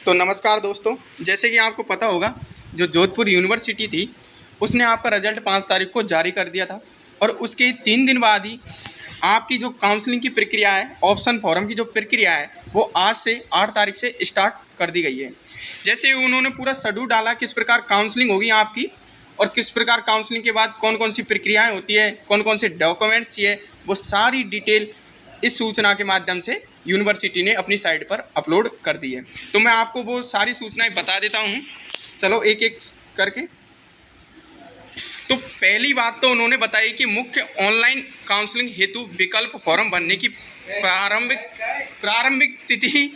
तो नमस्कार दोस्तों, जैसे कि आपको पता होगा जो जोधपुर यूनिवर्सिटी थी उसने आपका रिजल्ट 5 तारीख को जारी कर दिया था और उसके 3 दिन बाद ही आपकी जो काउंसलिंग की प्रक्रिया है, ऑप्शन फॉर्म की जो प्रक्रिया है वो आज से 8 तारीख से स्टार्ट कर दी गई है। जैसे उन्होंने पूरा शेड्यूल डाला किस प्रकार काउंसलिंग होगी आपकी और किस प्रकार काउंसलिंग के बाद कौन कौन सी प्रक्रियाएँ होती है, कौन कौन से डॉक्यूमेंट्स चाहिए, वो सारी डिटेल इस सूचना के माध्यम से यूनिवर्सिटी ने अपनी साइट पर अपलोड कर दी है। तो मैं आपको वो सारी सूचनाएं बता देता हूं, चलो एक एक करके। तो पहली बात तो उन्होंने बताई कि मुख्य ऑनलाइन काउंसलिंग हेतु विकल्प फॉर्म भरने की प्रारंभिक तिथि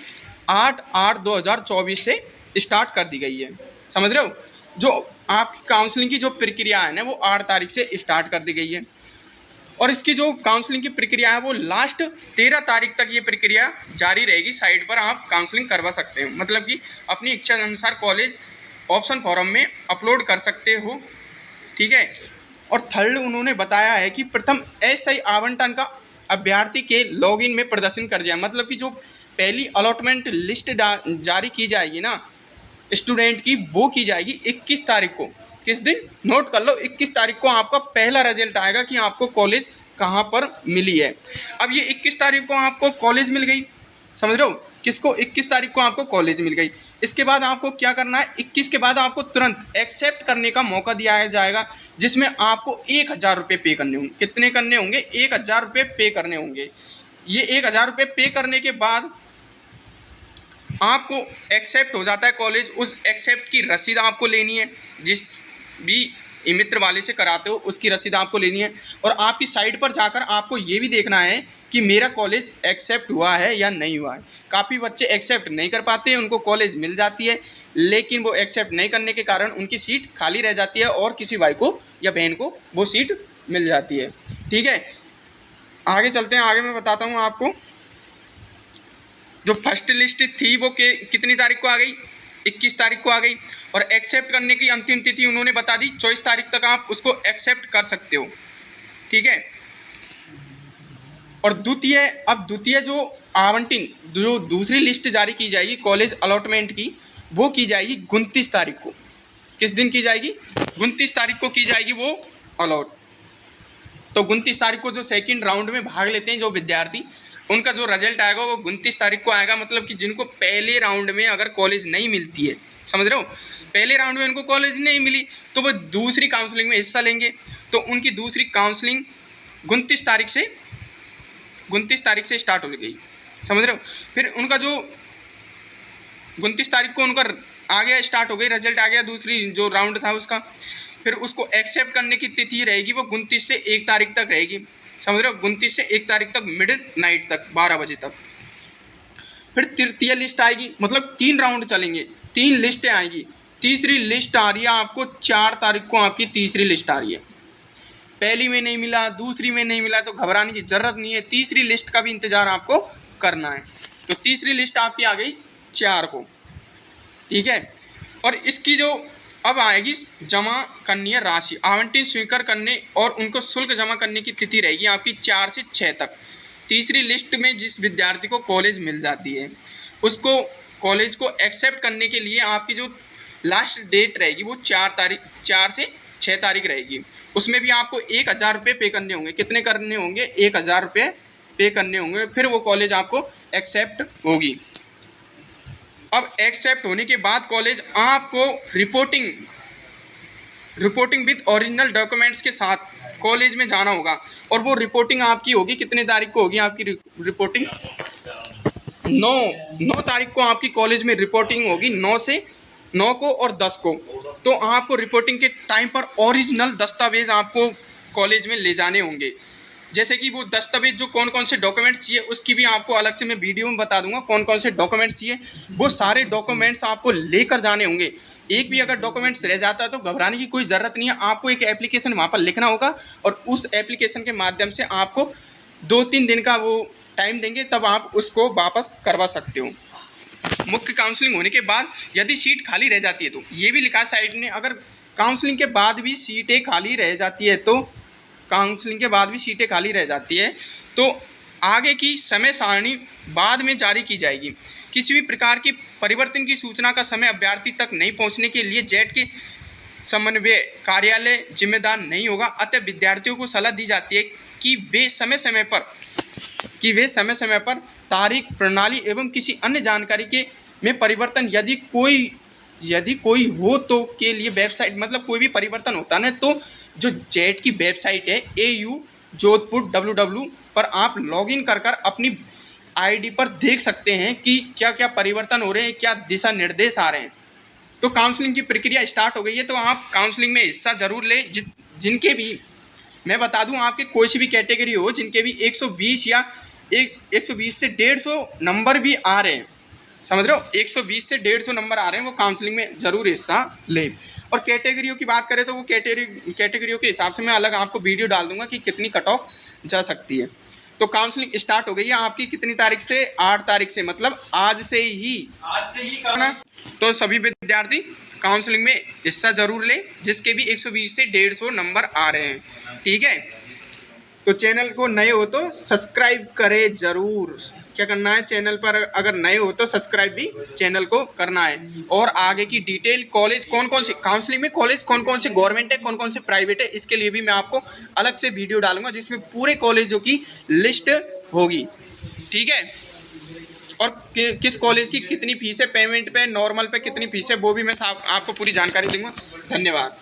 8/8/2024 से स्टार्ट कर दी गई है। समझ रहे हो, जो आपकी काउंसलिंग की जो प्रक्रिया है ना वो 8 तारीख से स्टार्ट कर दी गई है और इसकी जो काउंसलिंग की प्रक्रिया है वो लास्ट 13 तारीख तक ये प्रक्रिया जारी रहेगी। साइट पर आप काउंसलिंग करवा सकते हो, मतलब कि अपनी इच्छा अनुसार कॉलेज ऑप्शन फॉर्म में अपलोड कर सकते हो, ठीक है। और थर्ड उन्होंने बताया है कि प्रथम अस्थायी आवंटन का अभ्यर्थी के लॉगिन में प्रदर्शन कर दिया, मतलब कि जो पहली अलॉटमेंट लिस्ट जारी की जाएगी ना स्टूडेंट की, वो की जाएगी 21 तारीख को। किस दिन, नोट कर लो, 21 तारीख को आपका पहला रिजल्ट आएगा कि आपको कॉलेज कहाँ पर मिली है। अब ये 21 तारीख को आपको कॉलेज मिल गई, समझ रहे हो, किसको, 21 तारीख को आपको कॉलेज मिल गई। इसके बाद आपको क्या करना है, 21 के बाद आपको तुरंत एक्सेप्ट करने का मौका दिया जाएगा, जिसमें आपको 1000 रुपये पे करने होंगे। कितने करने होंगे, 1000 रुपये पे करने होंगे। ये 1000 रुपये पे करने के बाद आपको एक्सेप्ट हो जाता है कॉलेज। उस एक्सेप्ट की रसीद आपको लेनी है, जिस भी ई मित्र वाले से कराते हो उसकी रसीद आपको लेनी है और आपकी साइट पर जाकर आपको ये भी देखना है कि मेरा कॉलेज एक्सेप्ट हुआ है या नहीं हुआ है। काफ़ी बच्चे एक्सेप्ट नहीं कर पाते हैं, उनको कॉलेज मिल जाती है लेकिन वो एक्सेप्ट नहीं करने के कारण उनकी सीट खाली रह जाती है और किसी भाई को या बहन को वो सीट मिल जाती है, ठीक है। आगे चलते हैं, आगे मैं बताता हूँ आपको। जो फर्स्ट लिस्ट थी वो कितनी तारीख को आ गई, 21 तारीख को आ गई और एक्सेप्ट करने की अंतिम तिथि उन्होंने बता दी 24 तारीख तक आप उसको एक्सेप्ट कर सकते हो, ठीक है। और द्वितीय जो आवंटन, जो दूसरी लिस्ट जारी की जाएगी कॉलेज अलॉटमेंट की, वो की जाएगी 29 तारीख को। किस दिन की जाएगी, 29 तारीख को की जाएगी वो अलॉट। तो 29 तारीख को जो सेकेंड राउंड में भाग लेते हैं जो विद्यार्थी, उनका जो रिजल्ट आएगा वो 29 तारीख को आएगा। मतलब कि जिनको पहले राउंड में अगर कॉलेज नहीं मिलती है, समझ रहे हो, पहले राउंड में उनको कॉलेज नहीं मिली तो वो दूसरी काउंसलिंग में हिस्सा लेंगे। तो उनकी दूसरी काउंसलिंग 29 तारीख से स्टार्ट हो गई, समझ रहे हो। फिर उनका जो 29 तारीख को उनका आ गया, स्टार्ट हो गई, रिजल्ट आ गया दूसरी जो राउंड था उसका। फिर उसको एक्सेप्ट करने की तिथि रहेगी वो 29 से 1 तारीख तक रहेगी, समझ रहे हो, 29 से 1 तारीख तक मिड नाइट तक 12 बजे तक। फिर तृतीय लिस्ट आएगी, मतलब 3 राउंड चलेंगे, 3 लिस्टें आएगी। तीसरी लिस्ट आ रही है आपको 4 तारीख को, आपकी तीसरी लिस्ट आ रही है। पहली में नहीं मिला, दूसरी में नहीं मिला तो घबराने की जरूरत नहीं है, तीसरी लिस्ट का भी इंतजार आपको करना है। तो तीसरी लिस्ट आपकी आ गई 4 को, ठीक है। और इसकी जो अब आएगी जमा करनी है राशि, आवंटन स्वीकार करने और उनको शुल्क जमा करने की तिथि रहेगी आपकी 4 से 6 तक। तीसरी लिस्ट में जिस विद्यार्थी को कॉलेज मिल जाती है उसको कॉलेज को एक्सेप्ट करने के लिए आपकी जो लास्ट डेट रहेगी वो 4 से 6 तारीख रहेगी। उसमें भी आपको 1000 रुपये पे करने होंगे। कितने करने होंगे, 1000 रुपये पे करने होंगे, फिर वो कॉलेज आपको एक्सेप्ट होगी। अब एक्सेप्ट होने के बाद कॉलेज आपको रिपोर्टिंग विद ओरिजिनल डॉक्यूमेंट्स के साथ कॉलेज में जाना होगा और वो रिपोर्टिंग आपकी होगी कितने तारीख को होगी, आपकी रिपोर्टिंग 9 तारीख को आपकी कॉलेज में रिपोर्टिंग होगी, 9 को और 10 को। तो आपको रिपोर्टिंग के टाइम पर ओरिजिनल दस्तावेज आपको कॉलेज में ले जाने होंगे। जैसे कि वो दस्तावेज जो कौन कौन से डॉक्यूमेंट्स चाहिए उसकी भी आपको अलग से मैं वीडियो में बता दूंगा, कौन कौन से डॉक्यूमेंट्स चाहिए, वो सारे डॉक्यूमेंट्स आपको लेकर जाने होंगे। एक भी अगर डॉक्यूमेंट्स रह जाता है तो घबराने की कोई ज़रूरत नहीं है, आपको एक एप्लीकेशन वहाँ पर लिखना होगा और उस एप्लीकेशन के माध्यम से आपको 2-3 दिन का वो टाइम देंगे, तब आप उसको वापस करवा सकते हो। मुख्य काउंसलिंग होने के बाद यदि सीट खाली रह जाती है तो ये भी लिखा साइट ने, अगर काउंसलिंग के बाद भी सीटें खाली रह जाती है तो आगे की समय सारणी बाद में जारी की जाएगी। किसी भी प्रकार की परिवर्तन की सूचना का समय अभ्यर्थी तक नहीं पहुंचने के लिए जेट के समन्वय कार्यालय जिम्मेदार नहीं होगा। अतः विद्यार्थियों को सलाह दी जाती है कि वे समय समय पर तारीख, प्रणाली एवं किसी अन्य जानकारी के में परिवर्तन यदि कोई हो तो के लिए वेबसाइट, मतलब कोई भी परिवर्तन होता है तो जो जेट की वेबसाइट है AU जोधपुर www पर आप लॉगिन कर अपनी ID पर देख सकते हैं कि क्या क्या परिवर्तन हो रहे हैं, क्या दिशा निर्देश आ रहे हैं। तो काउंसलिंग की प्रक्रिया स्टार्ट हो गई है, तो आप काउंसलिंग में हिस्सा जरूर लें। जिनके भी, मैं बता दूं, आपके कोई सी भी कैटेगरी हो, जिनके भी 120 या 120 से 150 नंबर भी आ रहे हैं, समझ रहे हो, 120 से 150 नंबर आ रहे हैं, वो काउंसलिंग में ज़रूर हिस्सा लें। और कैटेगरियों की बात करें तो वो कैटेगरियों के हिसाब से मैं अलग आपको वीडियो डाल दूंगा कि कितनी कट ऑफ जा सकती है। तो काउंसलिंग स्टार्ट हो गई है आपकी कितनी तारीख से? 8 तारीख से, मतलब आज से ही करना। तो सभी विद्यार्थी काउंसलिंग में हिस्सा जरूर लें जिसके भी 120 से 150 नंबर आ रहे हैं, ठीक है। तो चैनल को नए हो तो सब्सक्राइब करें जरूर। क्या करना है, चैनल पर अगर नए हो तो सब्सक्राइब भी चैनल को करना है। और आगे की डिटेल, कॉलेज कौन कौन से काउंसलिंग में, कॉलेज कौन कौन से गवर्नमेंट है, कौन कौन से प्राइवेट है, इसके लिए भी मैं आपको अलग से वीडियो डालूंगा जिसमें पूरे कॉलेजों की लिस्ट होगी, ठीक है। और किस कॉलेज की कितनी फीस है, पेमेंट पे, नॉर्मल पे कितनी फीस है, वो भी मैं आपको पूरी जानकारी दूंगा। धन्यवाद।